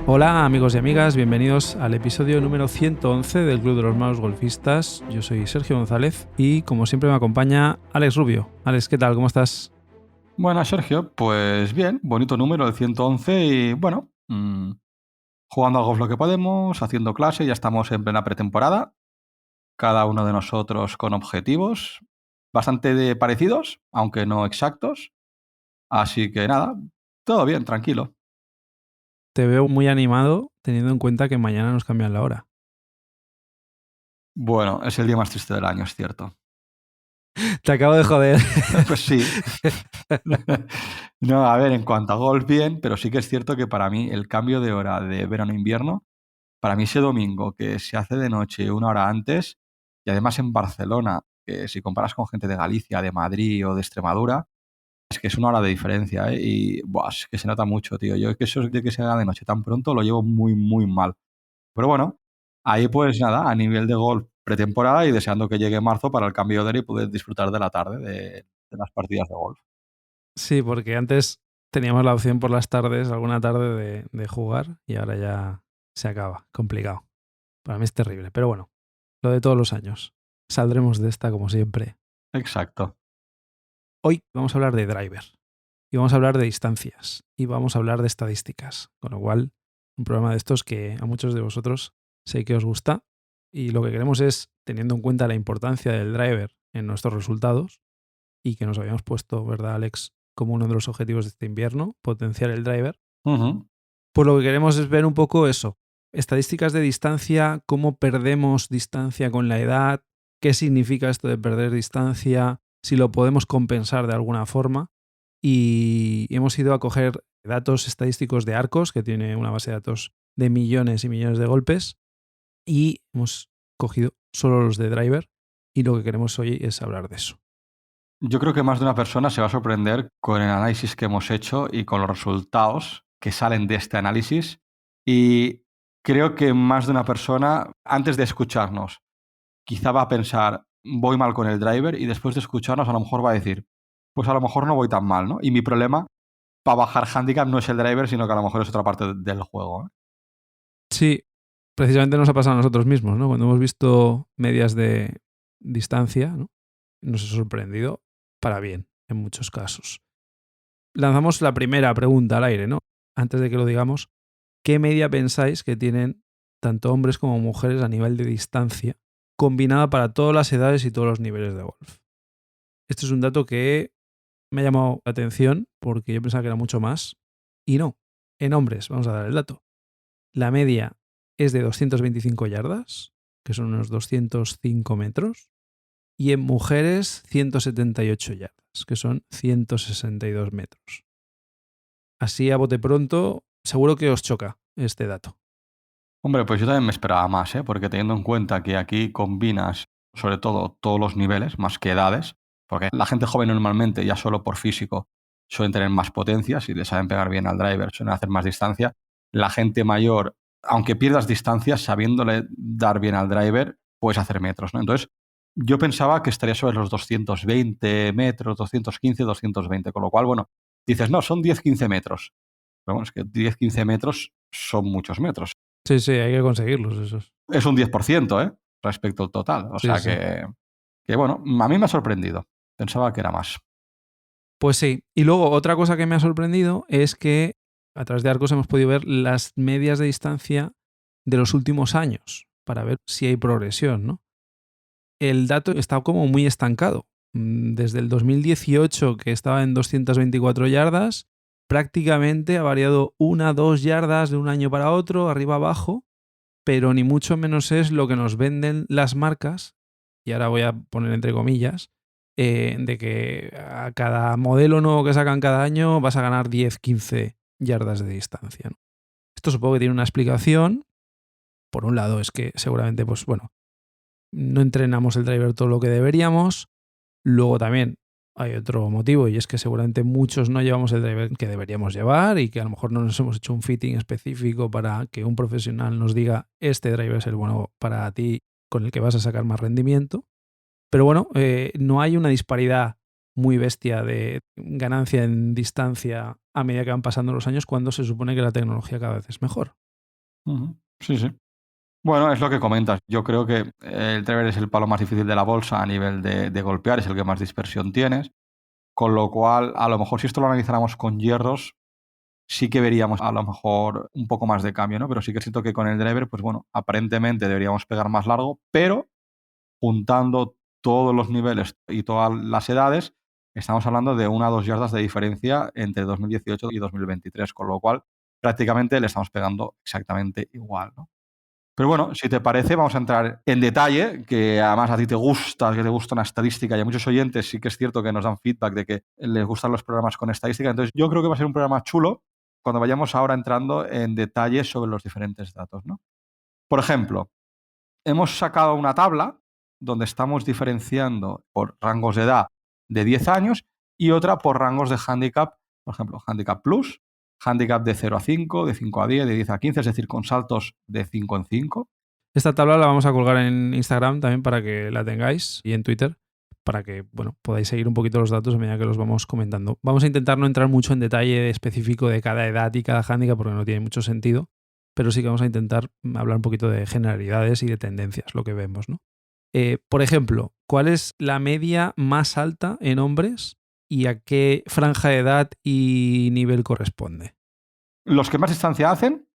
Hola amigos y amigas, bienvenidos al episodio número 111 del Club de los Malos Golfistas. Yo soy Sergio González y como siempre me acompaña Alex Rubio. Alex, ¿qué tal? ¿Cómo estás? Bueno, Sergio, pues bien, bonito número, el 111 y bueno, jugando al golf lo que podemos, haciendo clase, ya estamos en plena pretemporada, cada uno de nosotros con objetivos bastante parecidos, aunque no exactos, así que nada, todo bien, tranquilo. Te veo muy animado teniendo en cuenta que mañana nos cambian la hora. Bueno, es el día más triste del año, es cierto. Te acabo de joder. Pues sí. No, a ver, en cuanto a golf bien, pero sí que es cierto que para mí el cambio de hora de verano a invierno, para mí ese domingo que se hace de noche una hora antes, y además en Barcelona, que si comparas con gente de Galicia, de Madrid o de Extremadura, es que es una hora de diferencia, ¿eh? Y buah, es que se nota mucho, tío. Yo es que eso de que se haga de noche tan pronto lo llevo muy, muy mal. Pero bueno, ahí pues nada, a nivel de golf pretemporada y deseando que llegue marzo para el cambio de hora y poder disfrutar de la tarde de las partidas de golf. Sí, porque antes teníamos la opción por las tardes, alguna tarde de jugar y ahora ya se acaba. Complicado. Para mí es terrible, pero bueno, lo de todos los años. Saldremos de esta como siempre. Exacto. Hoy vamos a hablar de driver y vamos a hablar de distancias y vamos a hablar de estadísticas, con lo cual un programa de estos que a muchos de vosotros sé que os gusta y lo que queremos es, teniendo en cuenta la importancia del driver en nuestros resultados y que nos habíamos puesto, ¿verdad, Alex?, como uno de los objetivos de este invierno, potenciar el driver, Ujú. pues lo que queremos es ver un poco eso, estadísticas de distancia, cómo perdemos distancia con la edad, qué significa esto de perder distancia, si lo podemos compensar de alguna forma. Y hemos ido a coger datos estadísticos de Arcos, que tiene una base de datos de millones y millones de golpes, y hemos cogido solo los de driver y lo que queremos hoy es hablar de eso. Yo creo que más de una persona se va a sorprender con el análisis que hemos hecho y con los resultados que salen de este análisis. Y creo que más de una persona, antes de escucharnos, quizá va a pensar, voy mal con el driver, y después de escucharnos a lo mejor va a decir, pues a lo mejor no voy tan mal, ¿no? Y mi problema para bajar handicap no es el driver, sino que a lo mejor es otra parte del juego, ¿eh? Sí, precisamente nos ha pasado a nosotros mismos, ¿no? Cuando hemos visto medias de distancia, ¿no?, nos ha sorprendido para bien, en muchos casos. Lanzamos la primera pregunta al aire, ¿no? Antes de que lo digamos, ¿qué media pensáis que tienen tanto hombres como mujeres a nivel de distancia combinada para todas las edades y todos los niveles de golf? Este es un dato que me ha llamado la atención porque yo pensaba que era mucho más y no. En hombres, vamos a dar el dato. La media es de 225 yardas, que son unos 205 metros, y en mujeres 178 yardas, que son 162 metros. Así a bote pronto, seguro que os choca este dato. Hombre, pues yo también me esperaba más, ¿eh? Porque teniendo en cuenta que aquí combinas, sobre todo, todos los niveles, más que edades, porque la gente joven normalmente, ya solo por físico, suelen tener más potencia, si le saben pegar bien al driver, suelen hacer más distancia. La gente mayor, aunque pierdas distancia, sabiéndole dar bien al driver, puedes hacer metros, ¿no? Entonces, yo pensaba que estaría sobre los 220 metros, 215, 220, con lo cual, bueno, dices, no, son 10-15 metros. Pero bueno, es que 10-15 metros son muchos metros. Sí, sí, hay que conseguirlos esos. Es un 10%, ¿eh? Respecto al total. O Sí, sea sí. que bueno, a mí me ha sorprendido. Pensaba que era más. Pues sí. Y luego otra cosa que me ha sorprendido es que a través de Arcos hemos podido ver las medias de distancia de los últimos años para ver si hay progresión, ¿no? El dato está como muy estancado. Desde el 2018, que estaba en 224 yardas, prácticamente ha variado 1-2 yardas de un año para otro, arriba abajo, pero ni mucho menos es lo que nos venden las marcas, y ahora voy a poner entre comillas, de que a cada modelo nuevo que sacan cada año vas a ganar 10-15 yardas de distancia, ¿no? Esto supongo que tiene una explicación. Por un lado es que seguramente, pues bueno, no entrenamos el driver todo lo que deberíamos. Luego también hay otro motivo y es que seguramente muchos no llevamos el driver que deberíamos llevar y que a lo mejor no nos hemos hecho un fitting específico para que un profesional nos diga este driver es el bueno para ti con el que vas a sacar más rendimiento. Pero bueno, no hay una disparidad muy bestia de ganancia en distancia a medida que van pasando los años cuando se supone que la tecnología cada vez es mejor. Sí, sí. Bueno, es lo que comentas. Yo creo que el driver es el palo más difícil de la bolsa a nivel de golpear, es el que más dispersión tienes. Con lo cual, a lo mejor si esto lo analizáramos con hierros, sí que veríamos a lo mejor un poco más de cambio, ¿no? Pero sí que siento que con el driver, pues bueno, aparentemente deberíamos pegar más largo, pero juntando todos los niveles y todas las edades, estamos hablando de 1 a 2 yardas de diferencia entre 2018 y 2023, con lo cual prácticamente le estamos pegando exactamente igual, ¿no? Pero bueno, si te parece, vamos a entrar en detalle, que además a ti te gusta, que te gusta una estadística y a muchos oyentes sí que es cierto que nos dan feedback de que les gustan los programas con estadística. Entonces yo creo que va a ser un programa chulo cuando vayamos ahora entrando en detalles sobre los diferentes datos, ¿no? Por ejemplo, hemos sacado una tabla donde estamos diferenciando por rangos de edad de 10 años y otra por rangos de handicap, por ejemplo, handicap plus, handicap de 0 a 5, de 5 a 10, de 10 a 15, es decir, con saltos de 5 en 5. Esta tabla la vamos a colgar en Instagram también para que la tengáis y en Twitter para que podáis seguir un poquito los datos a medida que los vamos comentando. Vamos a intentar no entrar mucho en detalle específico de cada edad y cada handicap porque no tiene mucho sentido, pero sí que vamos a intentar hablar un poquito de generalidades y de tendencias, lo que vemos, ¿no? Por ejemplo, ¿cuál es la media más alta en hombres y a qué franja de edad y nivel corresponde? Los que más distancia hacen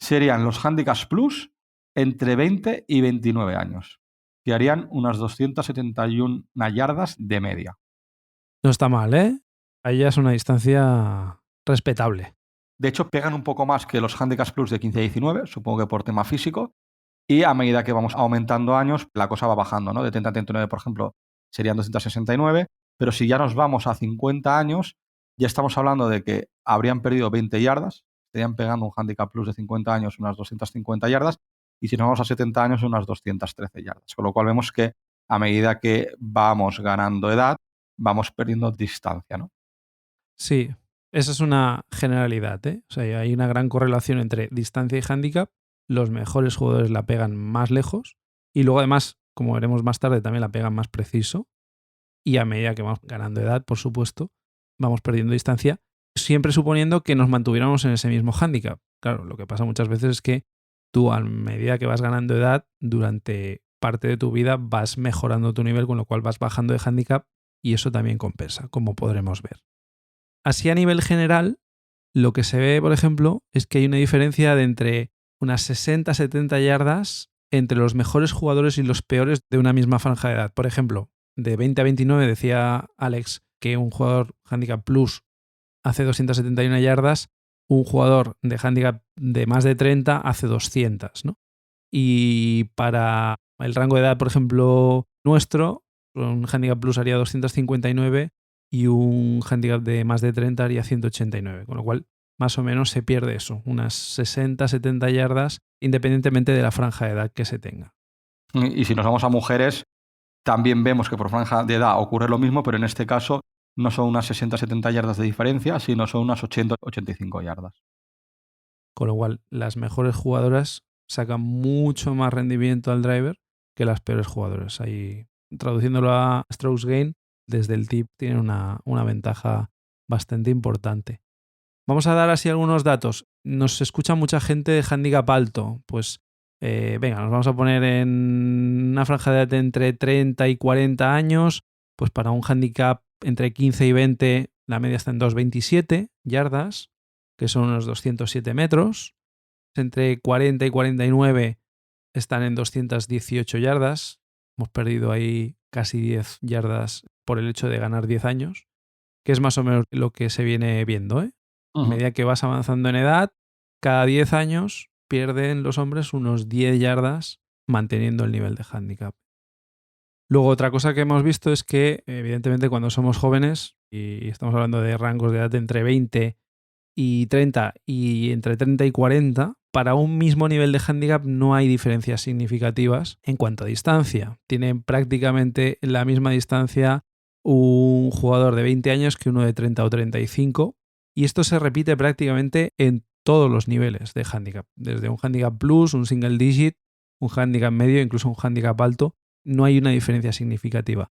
serían los handicaps plus entre 20 y 29 años, que harían unas 271 yardas de media. No está mal, ¿eh? Ahí ya es una distancia respetable. De hecho, pegan un poco más que los handicaps plus de 15 a 19, supongo que por tema físico, y a medida que vamos aumentando años, la cosa va bajando, ¿no? De 30 a 39, por ejemplo, serían 269, pero si ya nos vamos a 50 años, ya estamos hablando de que habrían perdido 20 yardas, estarían pegando un handicap plus de 50 años unas 250 yardas, y si nos vamos a 70 años, unas 213 yardas. Con lo cual vemos que a medida que vamos ganando edad, vamos perdiendo distancia, ¿no? Sí, esa es una generalidad, ¿eh? O sea, hay una gran correlación entre distancia y handicap. Los mejores jugadores la pegan más lejos y luego además, como veremos más tarde, también la pegan más preciso. Y a medida que vamos ganando edad, por supuesto, vamos perdiendo distancia, siempre suponiendo que nos mantuviéramos en ese mismo handicap. Claro, lo que pasa muchas veces es que tú, a medida que vas ganando edad, durante parte de tu vida vas mejorando tu nivel, con lo cual vas bajando de handicap y eso también compensa, como podremos ver. Así a nivel general, lo que se ve, por ejemplo, es que hay una diferencia de entre unas 60-70 yardas entre los mejores jugadores y los peores de una misma franja de edad. Por ejemplo, de 20 a 29 decía Alex que un jugador handicap plus hace 271 yardas, un jugador de handicap de más de 30 hace 200, ¿no? Y para el rango de edad, por ejemplo, nuestro, un handicap plus haría 259 y un handicap de más de 30 haría 189, con lo cual más o menos se pierde eso, unas 60-70 yardas, independientemente de la franja de edad que se tenga. Y si nos vamos a mujeres, también vemos que por franja de edad ocurre lo mismo, pero en este caso no son unas 60-70 yardas de diferencia, sino son unas 80-85 yardas. Con lo cual, las mejores jugadoras sacan mucho más rendimiento al driver que las peores jugadoras. Ahí, traduciéndolo a strokes gain, desde el tip tienen una ventaja bastante importante. Vamos a dar así algunos datos. Nos escucha mucha gente de handicap alto. Pues venga, nos vamos a poner en una franja de edad entre 30 y 40 años. Pues para un handicap entre 15 y 20, la media está en 2,27 yardas, que son unos 207 metros. Entre 40 y 49 están en 218 yardas. Hemos perdido ahí casi 10 yardas por el hecho de ganar 10 años, que es más o menos lo que se viene viendo, ¿eh? A medida que vas avanzando en edad, cada 10 años pierden los hombres unos 10 yardas manteniendo el nivel de handicap. Luego, otra cosa que hemos visto es que, evidentemente, cuando somos jóvenes, y estamos hablando de rangos de edad de entre 20 y 30 y entre 30 y 40, para un mismo nivel de handicap no hay diferencias significativas en cuanto a distancia. Tienen prácticamente la misma distancia un jugador de 20 años que uno de 30 o 35, y esto se repite prácticamente en todos los niveles de handicap, desde un handicap plus, un single digit, un handicap medio, incluso un handicap alto. No hay una diferencia significativa.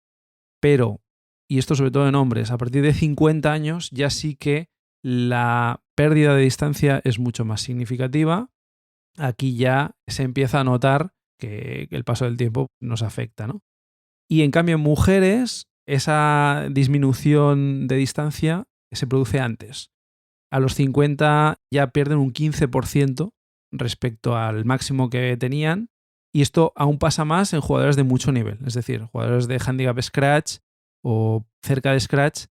Pero y esto sobre todo en hombres, a partir de 50 años ya sí que la pérdida de distancia es mucho más significativa. Aquí ya se empieza a notar que el paso del tiempo nos afecta, ¿no? Y en cambio en mujeres esa disminución de distancia se produce antes. A los 50 ya pierden un 15% respecto al máximo que tenían, y esto aún pasa más en jugadores de mucho nivel, es decir, jugadores de handicap scratch o cerca de scratch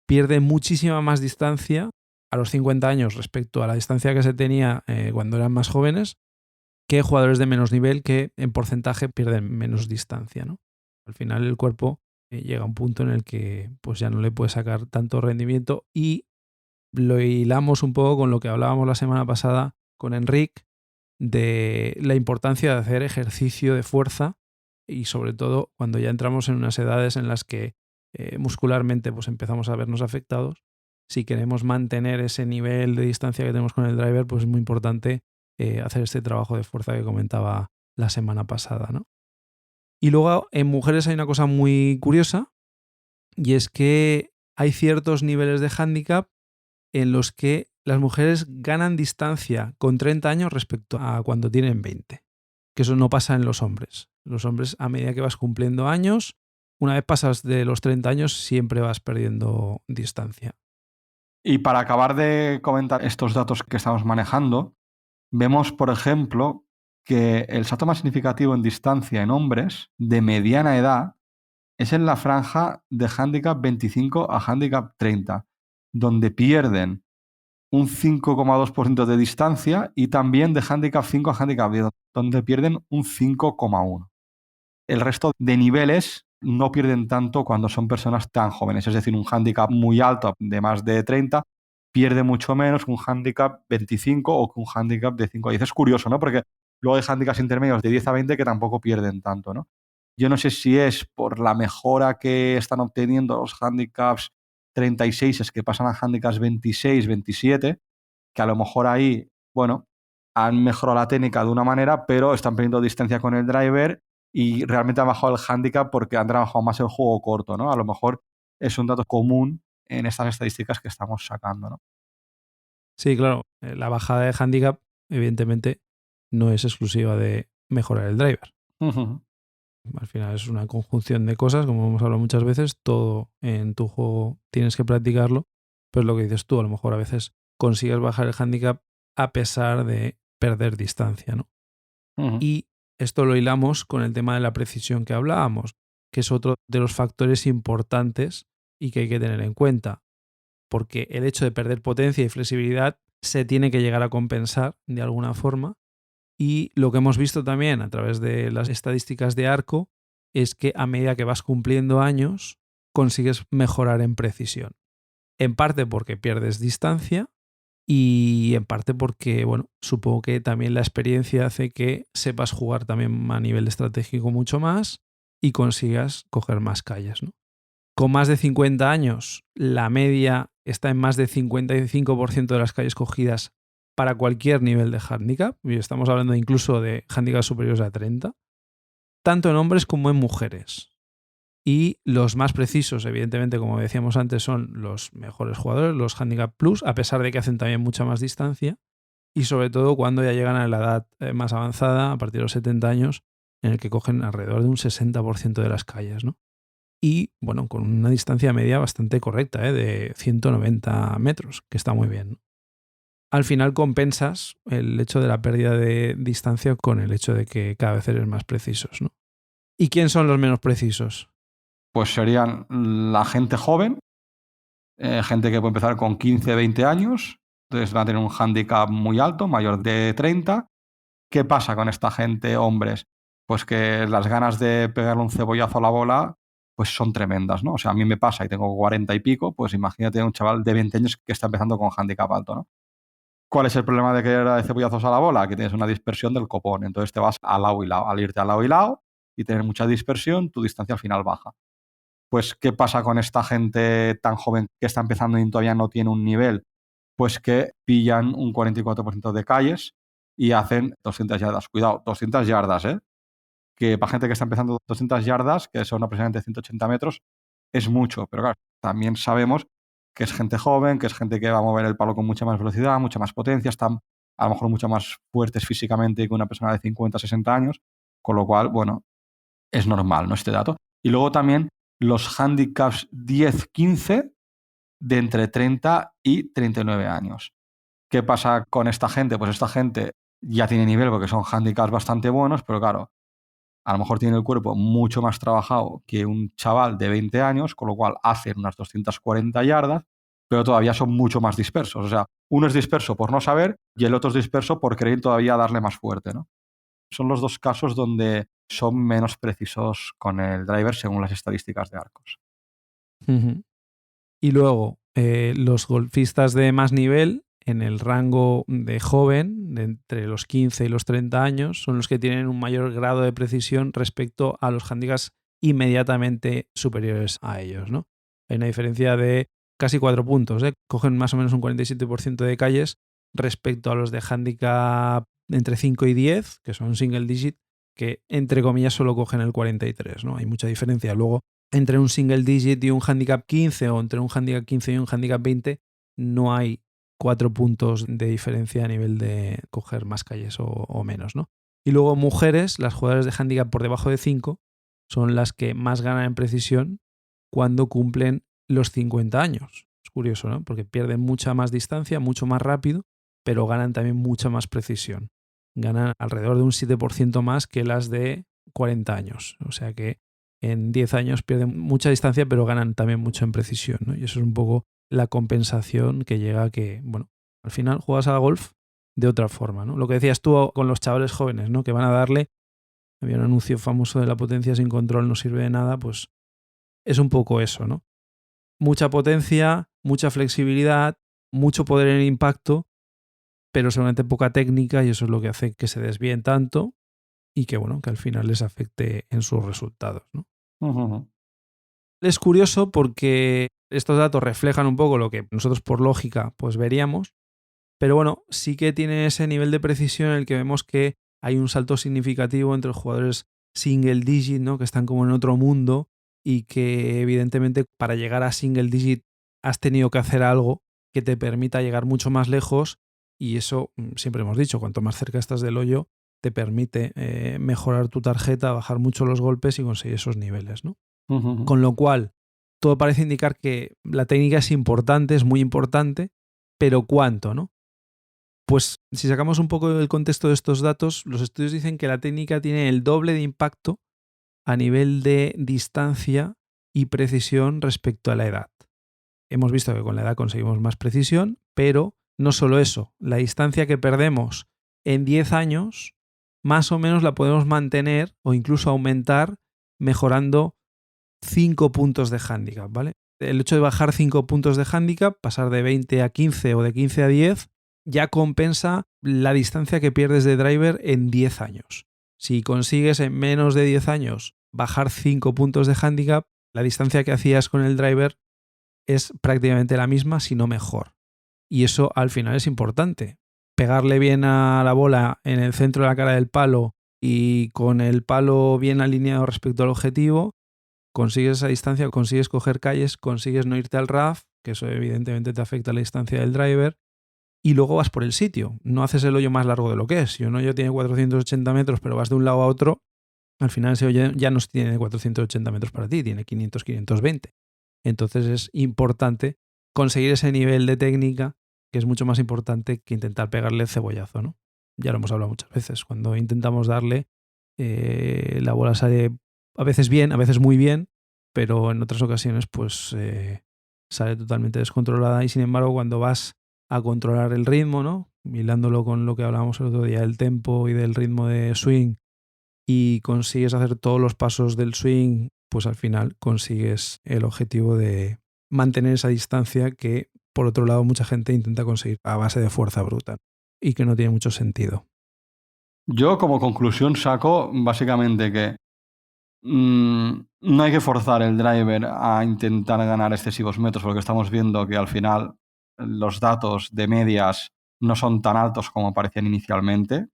pierden muchísima más distancia a los 50 años respecto a la distancia que se tenía cuando eran más jóvenes, que jugadores de menos nivel que en porcentaje pierden menos distancia, ¿no? Al final el cuerpo llega a un punto en el que pues ya no le puede sacar tanto rendimiento, y lo hilamos un poco con lo que hablábamos la semana pasada con Enric de la importancia de hacer ejercicio de fuerza, y sobre todo cuando ya entramos en unas edades en las que muscularmente pues empezamos a vernos afectados. Si queremos mantener ese nivel de distancia que tenemos con el driver, pues es muy importante hacer este trabajo de fuerza que comentaba la semana pasada, ¿no? Y luego en mujeres hay una cosa muy curiosa, y es que hay ciertos niveles de handicap en los que las mujeres ganan distancia con 30 años respecto a cuando tienen 20. Que eso no pasa en los hombres. Los hombres, a medida que vas cumpliendo años, una vez pasas de los 30 años, siempre vas perdiendo distancia. Y para acabar de comentar estos datos que estamos manejando, vemos, por ejemplo, que el salto más significativo en distancia en hombres de mediana edad es en la franja de handicap 25 a handicap 30, donde pierden un 5,2% de distancia, y también de handicap 5 a handicap 10, donde pierden un 5,1%. El resto de niveles no pierden tanto cuando son personas tan jóvenes, es decir, un handicap muy alto de más de 30 pierde mucho menos que un handicap 25 o que un handicap de 5 a 10. Es curioso, ¿no? Porque luego hay handicaps intermedios de 10 a 20 que tampoco pierden tanto, ¿no? Yo no sé si es por la mejora que están obteniendo los handicaps 36, es que pasan a handicaps 26, 27, que a lo mejor ahí, bueno, han mejorado la técnica de una manera, pero están perdiendo distancia con el driver y realmente han bajado el handicap porque han trabajado más el juego corto, ¿no? A lo mejor es un dato común en estas estadísticas que estamos sacando, ¿no? Sí, claro, la bajada de handicap evidentemente no es exclusiva de mejorar el driver. Ujú. Al final es una conjunción de cosas, como hemos hablado muchas veces, todo en tu juego tienes que practicarlo, pero lo que dices tú, a lo mejor a veces consigues bajar el handicap a pesar de perder distancia, ¿no? Ujú. Y esto lo hilamos con el tema de la precisión que hablábamos, que es otro de los factores importantes y que hay que tener en cuenta, porque el hecho de perder potencia y flexibilidad se tiene que llegar a compensar de alguna forma. Y lo que hemos visto también a través de las estadísticas de Arco es que a medida que vas cumpliendo años consigues mejorar en precisión. En parte porque pierdes distancia, y en parte porque, bueno, supongo que también la experiencia hace que sepas jugar también a nivel estratégico mucho más y consigas coger más calles, ¿no? Con más de 50 años, la media está en más de 55% de las calles cogidas para cualquier nivel de handicap, y estamos hablando incluso de handicaps superiores a 30, tanto en hombres como en mujeres. Y los más precisos, evidentemente, como decíamos antes, son los mejores jugadores, los handicap plus, a pesar de que hacen también mucha más distancia, y sobre todo cuando ya llegan a la edad más avanzada, a partir de los 70 años, en el que cogen alrededor de un 60% de las calles, ¿no? Y bueno, con una distancia media bastante correcta, de 190 metros, que está muy bien, ¿no? Al final compensas el hecho de la pérdida de distancia con el hecho de que cada vez eres más precisos, ¿no? ¿Y quién son los menos precisos? Pues serían la gente joven, gente que puede empezar con 15, 20 años, entonces van a tener un handicap muy alto, mayor de 30. ¿Qué pasa con esta gente, hombres? Pues que las ganas de pegarle un cebollazo a la bola pues son tremendas, ¿no? O sea, a mí me pasa y tengo 40 y pico, pues imagínate un chaval de 20 años que está empezando con handicap alto, ¿no? ¿Cuál es el problema de que de cebollazos a la bola? Que tienes una dispersión del copón, entonces te vas al lado y lado. Al irte al lado y lado y tener mucha dispersión, tu distancia al final baja. Pues, ¿qué pasa con esta gente tan joven que está empezando y todavía no tiene un nivel? Pues que pillan un 44% de calles y hacen 200 yardas. Cuidado, 200 yardas, ¿eh? Que para gente que está empezando 200 yardas, que son aproximadamente 180 metros, es mucho, pero claro, también sabemos que es gente joven, que es gente que va a mover el palo con mucha más velocidad, mucha más potencia, están a lo mejor mucho más fuertes físicamente que una persona de 50, 60 años, con lo cual, bueno, es normal, ¿no? Este dato. Y luego también los handicaps 10-15 de entre 30 y 39 años. ¿Qué pasa con esta gente? Pues esta gente ya tiene nivel porque son handicaps bastante buenos, pero claro, a lo mejor tiene el cuerpo mucho más trabajado que un chaval de 20 años, con lo cual hacen unas 240 yardas, pero todavía son mucho más dispersos. O sea, uno es disperso por no saber y el otro es disperso por querer todavía darle más fuerte, ¿no? Son los dos casos donde son menos precisos con el driver según las estadísticas de Arcos. Ujú. Y luego, los golfistas de más nivel, en el rango de joven, de entre los 15 y los 30 años, son los que tienen un mayor grado de precisión respecto a los handicaps inmediatamente superiores a ellos, ¿no? Hay una diferencia de casi 4 puntos, ¿eh? Cogen más o menos un 47% de calles respecto a los de handicap entre 5 y 10, que son single digit, que entre comillas solo cogen el 43, ¿no? Hay mucha diferencia. Luego, entre un single digit y un handicap 15 o entre un handicap 15 y un handicap 20 no hay 4 puntos de diferencia a nivel de coger más calles o menos, ¿no? Y luego mujeres, las jugadoras de handicap por debajo de 5 son las que más ganan en precisión cuando cumplen los 50 años. Es curioso, ¿no? Porque pierden mucha más distancia, mucho más rápido, pero ganan también mucha más precisión. Ganan alrededor de un 7% más que las de 40 años. O sea que en 10 años pierden mucha distancia, pero ganan también mucho en precisión, ¿no? Y eso es un poco la compensación que llega a que, bueno, al final juegas al golf de otra forma, ¿no? Lo que decías tú con los chavales jóvenes, ¿no? Que van a darle, había un anuncio famoso de la potencia sin control no sirve de nada, pues es un poco eso, ¿no? Mucha potencia, mucha flexibilidad, mucho poder en impacto, pero seguramente poca técnica y eso es lo que hace que se desvíen tanto y que, bueno, que al final les afecte en sus resultados, ¿no? Uh-huh. Es curioso porque estos datos reflejan un poco lo que nosotros por lógica pues veríamos, pero bueno, sí que tiene ese nivel de precisión en el que vemos que hay un salto significativo entre los jugadores single digit, ¿no? Que están como en otro mundo y que evidentemente para llegar a single digit has tenido que hacer algo que te permita llegar mucho más lejos y eso siempre hemos dicho, cuanto más cerca estás del hoyo te permite mejorar tu tarjeta, bajar mucho los golpes y conseguir esos niveles, ¿no? Uh-huh. Con lo cual, todo parece indicar que la técnica es importante, es muy importante, pero ¿cuánto, no? Pues si sacamos un poco del contexto de estos datos, los estudios dicen que la técnica tiene el doble de impacto a nivel de distancia y precisión respecto a la edad. Hemos visto que con la edad conseguimos más precisión, pero no solo eso, la distancia que perdemos en 10 años, más o menos la podemos mantener o incluso aumentar mejorando 5 puntos de handicap, ¿vale? El hecho de bajar 5 puntos de handicap, pasar de 20 a 15 o de 15 a 10, ya compensa la distancia que pierdes de driver en 10 años. Si consigues en menos de 10 años bajar 5 puntos de handicap, la distancia que hacías con el driver es prácticamente la misma, si no mejor. Y eso al final es importante. Pegarle bien a la bola en el centro de la cara del palo y con el palo bien alineado respecto al objetivo, consigues esa distancia, consigues coger calles, consigues no irte al RAF, que eso evidentemente te afecta a la distancia del driver, y luego vas por el sitio. No haces el hoyo más largo de lo que es. Si un hoyo tiene 480 metros, pero vas de un lado a otro, al final ese hoyo ya no tiene 480 metros para ti, tiene 500, 520. Entonces es importante conseguir ese nivel de técnica, que es mucho más importante que intentar pegarle el cebollazo, ¿no? Ya lo hemos hablado muchas veces. Cuando intentamos darle, la bola sale a veces bien, a veces muy bien, pero en otras ocasiones pues sale totalmente descontrolada y sin embargo cuando vas a controlar el ritmo, ¿no? Hilándolo con lo que hablábamos el otro día, del tempo y del ritmo de swing y consigues hacer todos los pasos del swing, pues al final consigues el objetivo de mantener esa distancia que por otro lado mucha gente intenta conseguir a base de fuerza bruta y que no tiene mucho sentido. Yo como conclusión saco básicamente que no hay que forzar el driver a intentar ganar excesivos metros porque estamos viendo que al final los datos de medias no son tan altos como parecían inicialmente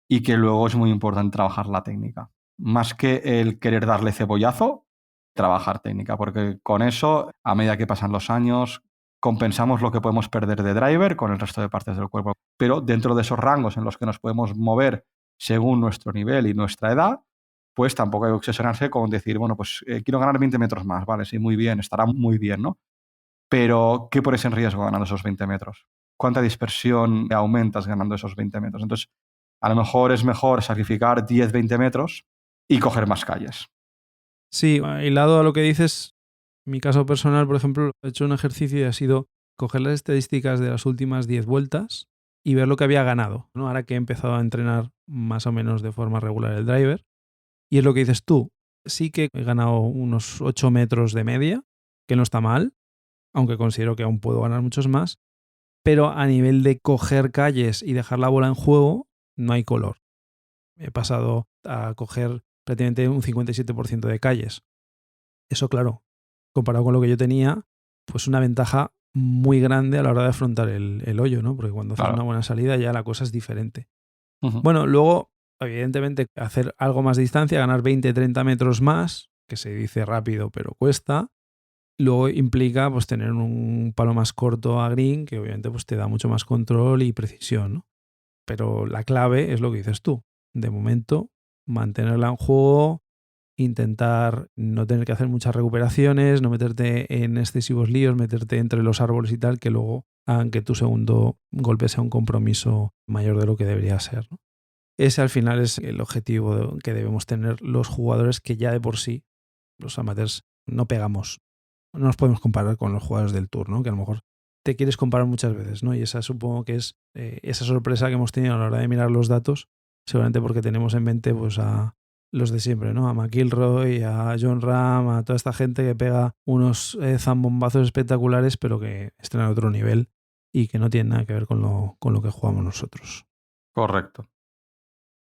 y que luego es muy importante trabajar la técnica. Más que el querer darle cebollazo, trabajar técnica, porque con eso, a medida que pasan los años, compensamos lo que podemos perder de driver con el resto de partes del cuerpo. Pero dentro de esos rangos en los que nos podemos mover según nuestro nivel y nuestra edad, pues tampoco hay que obsesionarse con decir, bueno, pues quiero ganar 20 metros más, vale, sí, muy bien, estará muy bien, ¿no? Pero, ¿qué pones en riesgo ganando esos 20 metros? ¿Cuánta dispersión aumentas ganando esos 20 metros? Entonces, a lo mejor es mejor sacrificar 10, 20 metros y coger más calles. Sí, hilado a lo que dices, mi caso personal, por ejemplo, he hecho un ejercicio y ha sido coger las estadísticas de las últimas 10 vueltas y ver lo que había ganado, ¿no? Ahora que he empezado a entrenar más o menos de forma regular el driver. Y es lo que dices tú, sí que he ganado unos 8 metros de media, que no está mal, aunque considero que aún puedo ganar muchos más, pero a nivel de coger calles y dejar la bola en juego, no hay color. He pasado a coger prácticamente un 57% de calles. Eso, claro, comparado con lo que yo tenía, pues una ventaja muy grande a la hora de afrontar el hoyo, ¿no? Porque cuando haces una buena salida ya la cosa es diferente. Uh-huh. Bueno, luego, evidentemente, hacer algo más de distancia, ganar 20, 30 metros más, que se dice rápido pero cuesta, luego implica pues tener un palo más corto a green, que obviamente pues te da mucho más control y precisión, ¿no? Pero la clave es lo que dices tú. De momento, mantenerla en juego, intentar no tener que hacer muchas recuperaciones, no meterte en excesivos líos, meterte entre los árboles y tal, que luego hagan que tu segundo golpe sea un compromiso mayor de lo que debería ser, ¿no? Ese al final es el objetivo que debemos tener los jugadores que ya de por sí, los amateurs, no pegamos. No nos podemos comparar con los jugadores del Tour, ¿no? Que a lo mejor te quieres comparar muchas veces, ¿no? Y esa supongo que es esa sorpresa que hemos tenido a la hora de mirar los datos, seguramente porque tenemos en mente pues a los de siempre, ¿no? A McIlroy, a Jon Rahm, a toda esta gente que pega unos zambombazos espectaculares, pero que están a otro nivel y que no tienen nada que ver con lo que jugamos nosotros. Correcto.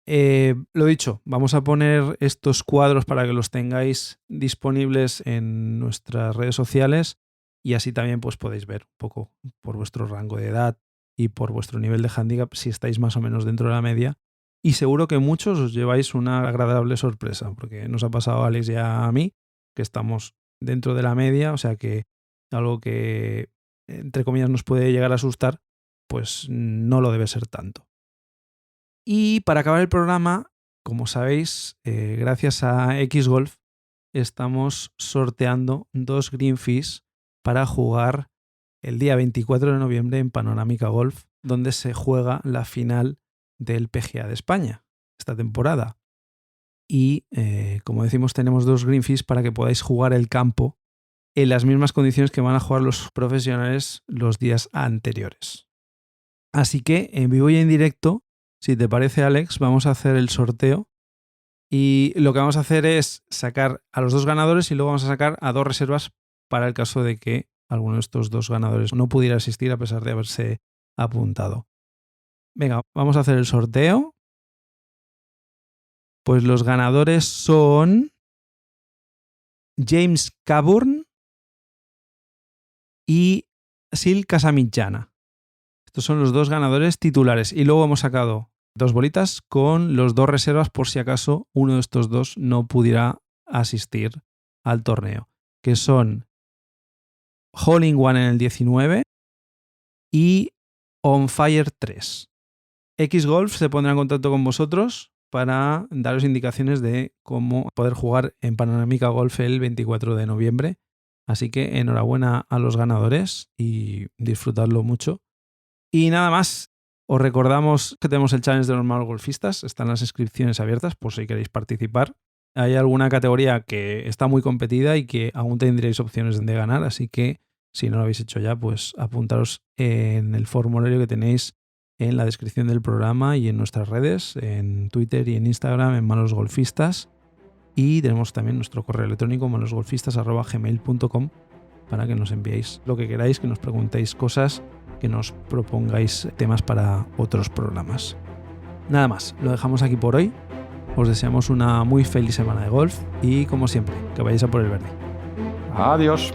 Lo dicho, vamos a poner estos cuadros para que los tengáis disponibles en nuestras redes sociales y así también pues podéis ver un poco por vuestro rango de edad y por vuestro nivel de handicap si estáis más o menos dentro de la media. Y seguro que muchos os lleváis una agradable sorpresa, porque nos ha pasado a Alex y a mí, que estamos dentro de la media, o sea que algo que entre comillas nos puede llegar a asustar, pues no lo debe ser tanto. Y para acabar el programa, como sabéis, gracias a Xgolf, estamos sorteando 2 green fees para jugar el día 24 de noviembre en Panorámica Golf, donde se juega la final del PGA de España esta temporada. Y, como decimos, tenemos 2 green fees para que podáis jugar el campo en las mismas condiciones que van a jugar los profesionales los días anteriores. Así que, en vivo y en directo, si te parece, Alex, vamos a hacer el sorteo y lo que vamos a hacer es sacar a los 2 ganadores y luego vamos a sacar a 2 reservas para el caso de que alguno de estos 2 ganadores no pudiera asistir a pesar de haberse apuntado. Venga, vamos a hacer el sorteo. Pues los ganadores son James Caburn y Sil Casamitjana. Estos son los 2 ganadores titulares y luego hemos sacado 2 bolitas con los 2 reservas por si acaso uno de estos 2 no pudiera asistir al torneo, que son Hole in One en el 19 y On Fire 3. Xgolf se pondrá en contacto con vosotros para daros indicaciones de cómo poder jugar en Panorámica Golf el 24 de noviembre. Así que enhorabuena a los ganadores y disfrutadlo mucho. Y nada más, os recordamos que tenemos el challenge de los malos golfistas, están las inscripciones abiertas por si queréis participar. Hay alguna categoría que está muy competida y que aún tendréis opciones de ganar, así que si no lo habéis hecho ya, pues apuntaros en el formulario que tenéis en la descripción del programa y en nuestras redes, en Twitter y en Instagram, en Malos Golfistas. Y tenemos también nuestro correo electrónico malosgolfistas@gmail.com para que nos enviéis lo que queráis, que nos preguntéis cosas, que nos propongáis temas para otros programas. Nada más, lo dejamos aquí por hoy. Os deseamos una muy feliz semana de golf y, como siempre, que vayáis a por el verde. Adiós.